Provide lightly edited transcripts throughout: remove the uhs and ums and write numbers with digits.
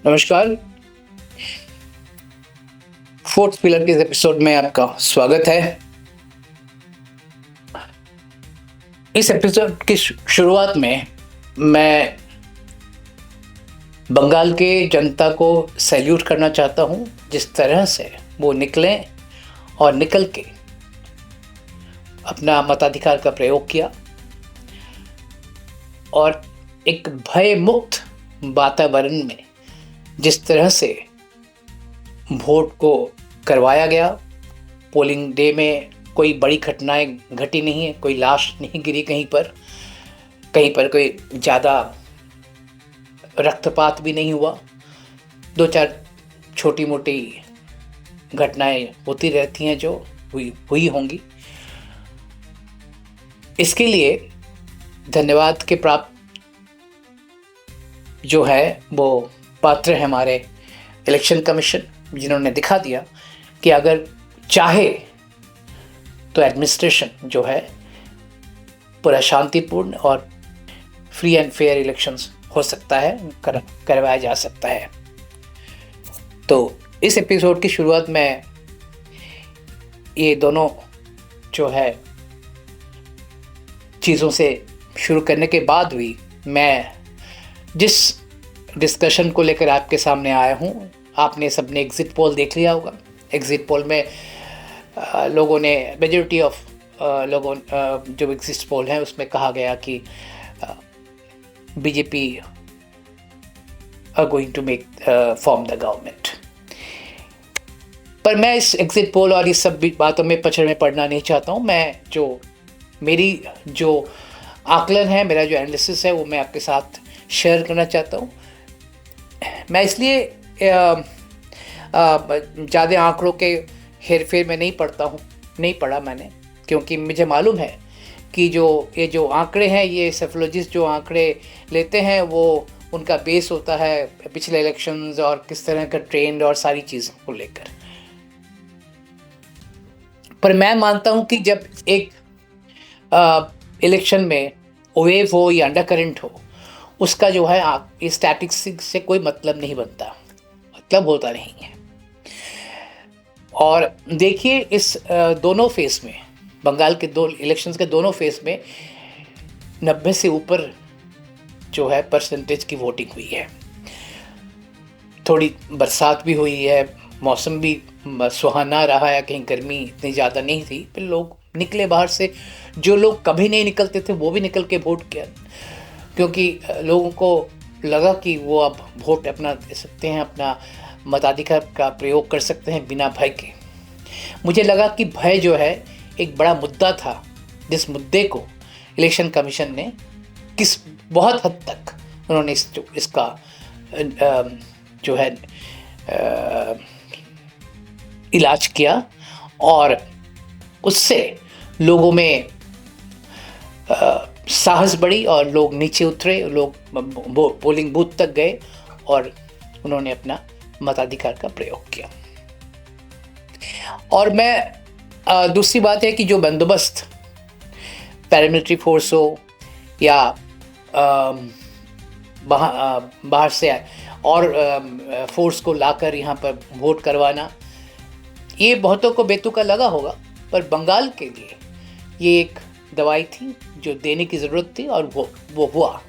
नमस्कार। Fourth pillar के इस एपिसोड में आपका स्वागत है। इस एपिसोड की शुरुआत में मैं बंगाल के जनता को सैल्यूट करना चाहता हूं, जिस तरह से वो निकले और निकल के अपना मताधिकार का प्रयोग किया और एक भय मुक्त वातावरण में जिस तरह से वोट को करवाया गया। पोलिंग डे में कोई बड़ी घटनाएं घटी नहीं है, कोई लाश नहीं गिरी कहीं पर कोई ज़्यादा रक्तपात भी नहीं हुआ। 2-4 छोटी मोटी घटनाएं होती रहती हैं जो हुई होंगी। इसके लिए धन्यवाद के प्राप्त जो है वो पात्र है हमारे इलेक्शन कमीशन, जिन्होंने दिखा दिया कि अगर चाहे तो एडमिनिस्ट्रेशन जो है पूरा शांतिपूर्ण और फ्री एंड फेयर इलेक्शंस हो सकता है, करवाया जा सकता है। तो इस एपिसोड की शुरुआत में ये दोनों जो है चीज़ों से शुरू करने के बाद भी मैं जिस डिस्कशन को लेकर आपके सामने आया हूँ, आपने सबने एग्ज़िट पोल देख लिया होगा। एग्ज़िट पोल में लोगों ने मेजॉरिटी ऑफ लोगों जो एग्ज़िट पोल हैं उसमें कहा गया कि BJP are going to make form the government. पर मैं इस एग्ज़िट पोल और इस सब बातों में पचड़ में पड़ना नहीं चाहता हूँ। मेरी जो आकलन है, मेरा जो एनालिसिस है वो मैं आपके साथ शेयर करना चाहता हूँ। मैं इसलिए ज़्यादा आंकड़ों के हेर फेर में नहीं पढ़ा मैंने, क्योंकि मुझे मालूम है कि ये जो आंकड़े हैं, ये सेफोलॉजिस्ट जो आंकड़े लेते हैं वो उनका बेस होता है पिछले इलेक्शंस और किस तरह का ट्रेंड और सारी चीज़ों को लेकर। पर मैं मानता हूँ कि जब एक इलेक्शन में वेव हो या अंडरकरेंट हो, उसका जो है स्टैटिस्टिक्स से कोई मतलब नहीं बनता, मतलब होता नहीं है। और देखिए इस दोनों फेस में, बंगाल के दो इलेक्शंस के दोनों फेस में 90 से ऊपर जो है परसेंटेज की वोटिंग हुई है। थोड़ी बरसात भी हुई है, मौसम भी सुहाना रहा है, कहीं गर्मी इतनी ज़्यादा नहीं थी। फिर लोग निकले बाहर से, जो लोग कभी नहीं निकलते थे वो भी निकल के वोट किया, क्योंकि लोगों को लगा कि वो अब वोट अपना दे सकते हैं, अपना मताधिकार का प्रयोग कर सकते हैं बिना भय के। मुझे लगा कि भय जो है एक बड़ा मुद्दा था, जिस मुद्दे को इलेक्शन कमीशन ने बहुत हद तक उन्होंने इसका जो है इलाज किया और उससे लोगों में साहस बढ़ी और लोग नीचे उतरे, लोग पोलिंग बूथ तक गए और उन्होंने अपना मताधिकार का प्रयोग किया। और मैं दूसरी बात है कि जो बंदोबस्त पैरामिलिट्री फोर्स हो या बाहर से और फोर्स को लाकर यहाँ पर वोट करवाना, ये बहुतों को बेतुका लगा होगा, पर बंगाल के लिए ये एक दवाई थी जो देने की ज़रूरत थी और वो हुआ।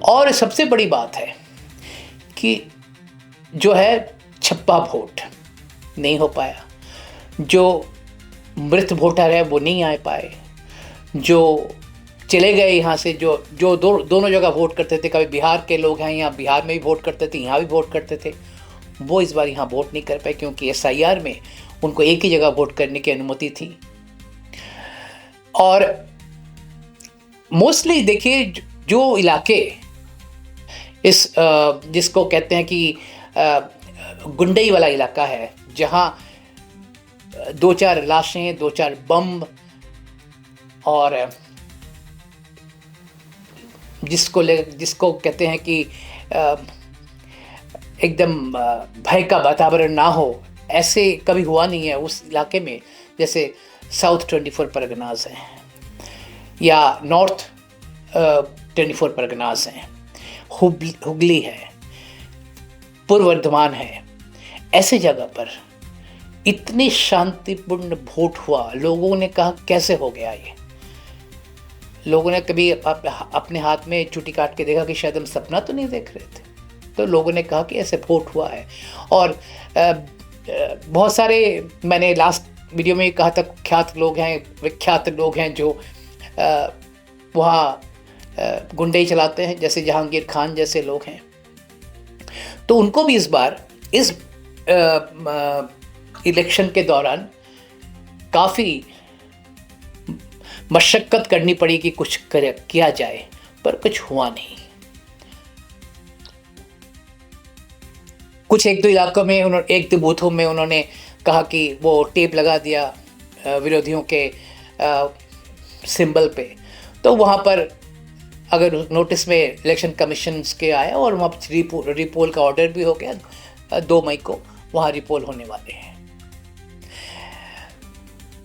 और सबसे बड़ी बात है कि जो है छप्पा वोट नहीं हो पाया, जो मृत वोटर है वो नहीं आ पाए, जो चले गए यहाँ से, जो दोनों जगह वोट करते थे, कभी बिहार के लोग हैं यहाँ बिहार में भी वोट करते थे, यहाँ भी वोट करते थे, वो इस बार यहाँ वोट नहीं कर पाए, क्योंकि SIR में उनको एक ही जगह वोट करने की अनुमति थी। और मोस्टली देखिए जो इलाके जिसको कहते हैं कि गुंडई वाला इलाका है, जहाँ 2-4 लाशें, 2-4 बम और जिसको कहते हैं कि एकदम भय का वातावरण ना हो, ऐसे कभी हुआ नहीं है उस इलाके में। जैसे साउथ 24 परगनाज हैं या नॉर्थ 24 परगनाज हैं, हुगली है, पूर्व वर्धमान है, ऐसे जगह पर इतनी शांतिपूर्ण वोट हुआ। लोगों ने कहा कैसे हो गया ये। लोगों ने कभी अपने हाथ में चुटी काट के देखा कि शायद हम सपना तो नहीं देख रहे थे। तो लोगों ने कहा कि ऐसे वोट हुआ है। और बहुत सारे, मैंने लास्ट वीडियो में कहा था, ख्यात लोग हैं, विख्यात लोग हैं जो वहाँ गुंडे चलाते हैं, जैसे जहांगीर खान जैसे लोग हैं। तो उनको भी इस बार इस इलेक्शन के दौरान काफ़ी मशक्क़त करनी पड़ी कि कुछ किया जाए, पर कुछ हुआ नहीं। कुछ एक दो इलाकों में एक दो बूथों में उन्होंने कहा कि वो टेप लगा दिया विरोधियों के सिंबल पे, तो वहाँ पर अगर नोटिस में इलेक्शन कमीशन के आया और वहाँ रिपोल का ऑर्डर भी हो गया। 2 मई को वहाँ रिपोल होने वाले हैं।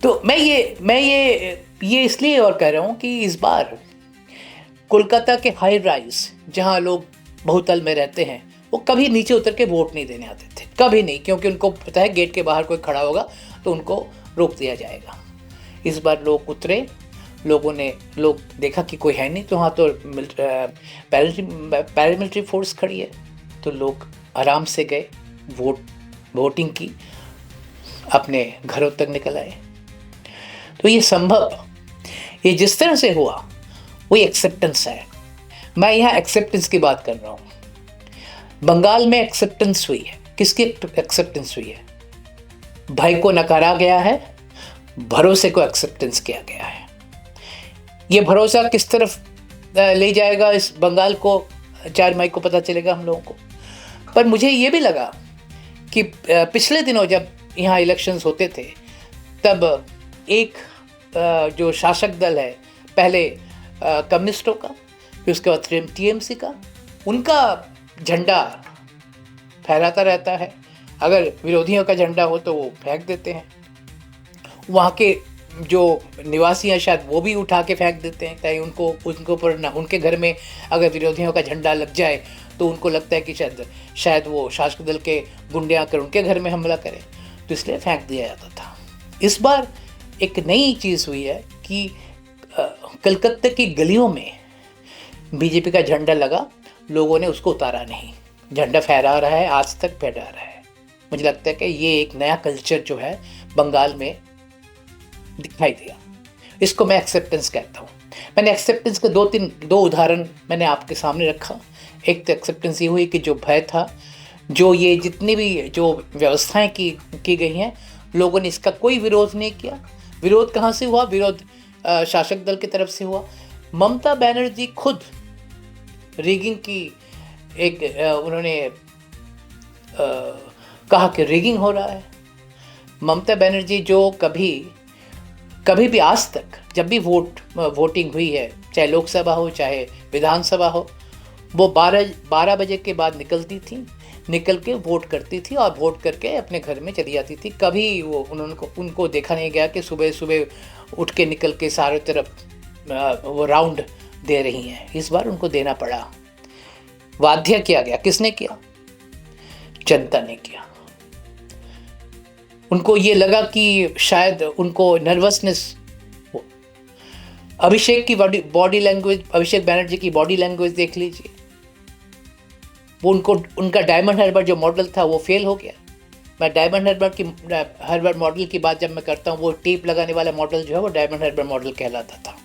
तो मैं ये इसलिए और कह रहा हूँ कि इस बार कोलकाता के हाई राइज जहाँ लोग बहुतल में रहते हैं, वो कभी नीचे उतर के वोट नहीं देने आते थे, कभी नहीं, क्योंकि उनको पता है गेट के बाहर कोई खड़ा होगा तो उनको रोक दिया जाएगा। इस बार लोग उतरे, लोग देखा कि कोई है नहीं, तो वहाँ तो पैरामिलिट्री फोर्स खड़ी है, तो लोग आराम से गए, वोटिंग की, अपने घरों तक निकल आए। तो ये संभव, ये जिस तरह से हुआ वो एक्सेप्टेंस है। मैं यहाँ एक्सेप्टेंस की बात कर रहा हूँ। बंगाल में एक्सेप्टेंस हुई है। किसकी एक्सेप्टेंस हुई है? भय को नकारा गया है, भरोसे को एक्सेप्टेंस किया गया है। ये भरोसा किस तरफ ले जाएगा इस बंगाल को, 4 मई को पता चलेगा हम लोगों को। पर मुझे ये भी लगा कि पिछले दिनों जब यहाँ इलेक्शंस होते थे, तब एक जो शासक दल है, पहले कम्युनिस्टों का, फिर उसके बाद टीएमसी का, उनका झंडा फहराता रहता है। अगर विरोधियों का झंडा हो तो वो फेंक देते हैं। वहाँ के जो निवासी हैं शायद वो भी उठा के फेंक देते हैं, ताकि उनको पर ना, उनके घर में अगर विरोधियों का झंडा लग जाए तो उनको लगता है कि शायद वो शासक दल के गुंडे आकर उनके घर में हमला करें, तो इसलिए फेंक दिया जाता था। इस बार एक नई चीज़ हुई है कि कलकत्ता की गलियों में बीजेपी का झंडा लगा, लोगों ने उसको उतारा नहीं, झंडा फहरा रहा है, आज तक फहरा रहा है। मुझे लगता है कि ये एक नया कल्चर जो है बंगाल में दिखाई दिया। इसको मैं एक्सेप्टेंस कहता हूँ। मैंने एक्सेप्टेंस के दो उदाहरण मैंने आपके सामने रखा। एक तो एक्सेप्टेंस ये हुई कि जो भय था, जो ये जितनी भी जो व्यवस्थाएं की गई हैं, लोगों ने इसका कोई विरोध नहीं किया। विरोध कहाँ से हुआ? विरोध शासक दल की तरफ से हुआ। ममता बनर्जी खुद रिगिंग की उन्होंने कहा कि रिगिंग हो रहा है। ममता बनर्जी जो कभी भी आज तक जब भी वोटिंग हुई है, चाहे लोकसभा हो चाहे विधानसभा हो, वो 12 बजे के बाद निकलती थी, निकल के वोट करती थी और वोट करके अपने घर में चली जाती थी। कभी उनको देखा नहीं गया कि सुबह सुबह उठ के निकल के सारे तरफ वो राउंड दे रही हैं। इस बार उनको देना पड़ा, बाध्य किया गया। किसने किया? जनता ने किया। उनको ये लगा कि शायद उनको नर्वसनेस हो। अभिषेक की बॉडी लैंग्वेज, अभिषेक बनर्जी की बॉडी लैंग्वेज देख लीजिए। वो उनका डायमंड हार्बर जो मॉडल था वो फेल हो गया। मैं डायमंड हार्बर मॉडल की बात जब मैं करता हूँ, वो टेप लगाने वाला मॉडल जो है वो डायमंड हार्बर मॉडल कहलाता था।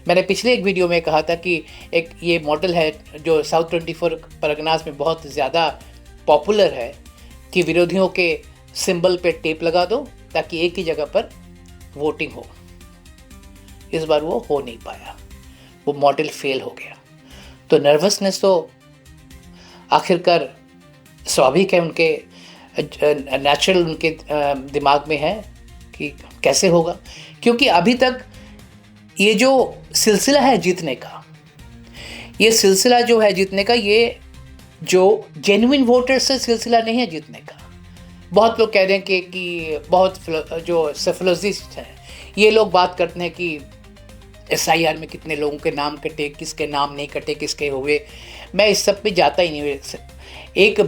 मैंने पिछले एक वीडियो में कहा था कि एक ये मॉडल है जो साउथ 24 परगनास में बहुत ज़्यादा पॉपुलर है, कि विरोधियों के सिंबल पे टेप लगा दो ताकि एक ही जगह पर वोटिंग हो। इस बार वो हो नहीं पाया, वो मॉडल फेल हो गया। तो नर्वसनेस तो आखिरकार स्वाभाविक है, उनके नेचुरल उनके दिमाग में है कि कैसे होगा। क्योंकि अभी तक ये जो सिलसिला है जीतने का, ये सिलसिला जो है जीतने का, ये जो जेन्युइन वोटर्स से सिलसिला नहीं है जीतने का। बहुत लोग कह रहे हैं कि बहुत जो सफलोजिस्ट हैं, ये लोग बात करते हैं कि SIR में कितने लोगों के नाम कटे, किसके नाम नहीं कटे, किसके हुए। मैं इस सब पे जाता ही नहीं। एक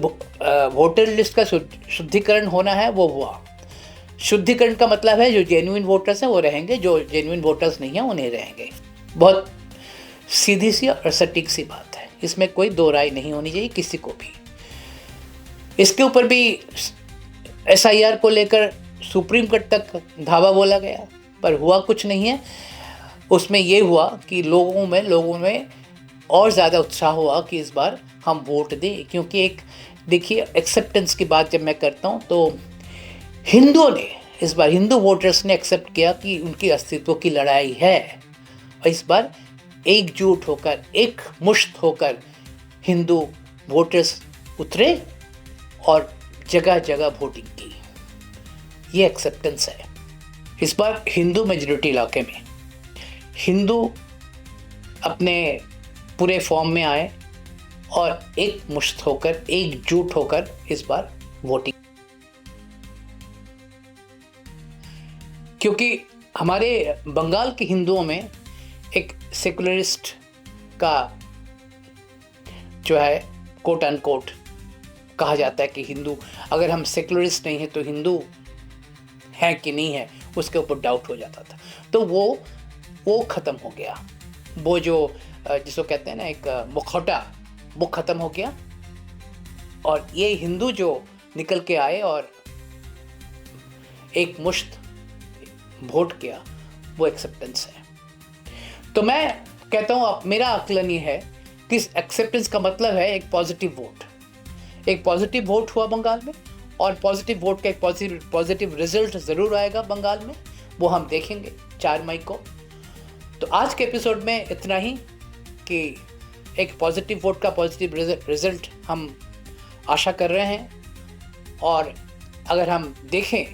वोटर लिस्ट का शुद्धिकरण होना है, वो हुआ। शुद्धिकरण का मतलब है जो जेन्युइन वोटर्स हैं वो रहेंगे, जो जेन्युइन वोटर्स नहीं हैं वो नहीं रहेंगे। बहुत सीधी सी और सटीक सी बात है, इसमें कोई दो राय नहीं होनी चाहिए किसी को भी। इसके ऊपर भी SIR को लेकर सुप्रीम कोर्ट तक धावा बोला गया, पर हुआ कुछ नहीं है। उसमें ये हुआ कि लोगों में और ज़्यादा उत्साह हुआ कि इस बार हम वोट दें, क्योंकि एक देखिए एक्सेप्टेंस की बात जब मैं करता हूँ तो हिंदुओं ने इस बार, हिंदू वोटर्स ने एक्सेप्ट किया कि उनकी अस्तित्व की लड़ाई है, और इस बार एकजुट होकर, एक मुश्त होकर हिंदू वोटर्स उतरे और जगह जगह वोटिंग की। ये एक्सेप्टेंस है। इस बार हिंदू मेजॉरिटी इलाके में हिंदू अपने पूरे फॉर्म में आए और एक मुश्त होकर, एकजुट होकर इस बार वोटिंग, क्योंकि हमारे बंगाल के हिंदुओं में एक सेकुलरिस्ट का जो है कोट अनकोट कहा जाता है कि हिंदू, अगर हम सेकुलरिस्ट नहीं है तो हिंदू है कि नहीं है, उसके ऊपर डाउट हो जाता था। तो वो ख़त्म हो गया। वो जो जिसको कहते हैं ना एक मुखौटा, वो ख़त्म हो गया, और ये हिंदू जो निकल के आए और एक मुश्त वोट किया, वो एक्सेप्टेंस है। तो मैं कहता हूँ, मेरा आकलन ये है कि इस एक्सेप्टेंस का मतलब है एक पॉजिटिव वोट। एक पॉजिटिव वोट हुआ बंगाल में, और पॉजिटिव वोट का एक पॉजिटिव रिजल्ट ज़रूर आएगा बंगाल में, वो हम देखेंगे 4 मई को। तो आज के एपिसोड में इतना ही, कि एक पॉजिटिव वोट का पॉजिटिव रिजल्ट हम आशा कर रहे हैं। और अगर हम देखें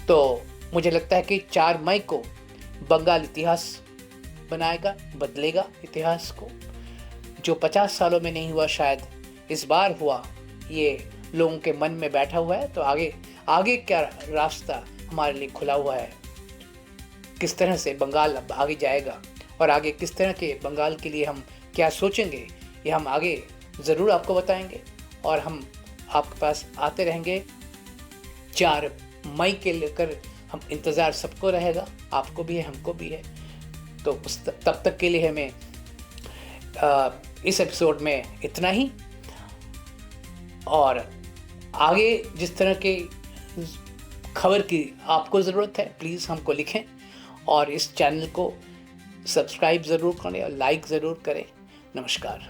तो मुझे लगता है कि 4 मई को बंगाल इतिहास बनाएगा, बदलेगा इतिहास को। जो 50 सालों में नहीं हुआ शायद इस बार हुआ, ये लोगों के मन में बैठा हुआ है। तो आगे क्या रास्ता हमारे लिए खुला हुआ है, किस तरह से बंगाल अब आगे जाएगा, और आगे किस तरह के बंगाल के लिए हम क्या सोचेंगे, ये हम आगे ज़रूर आपको बताएंगे। और हम आपके पास आते रहेंगे। 4 मई के लेकर हम इंतज़ार सबको रहेगा, आपको भी है, हमको भी है। तो तब तक के लिए हमें इस एपिसोड में इतना ही, और आगे जिस तरह के खबर की आपको ज़रूरत है प्लीज़ हमको लिखें, और इस चैनल को सब्सक्राइब ज़रूर करें और लाइक ज़रूर करें। नमस्कार।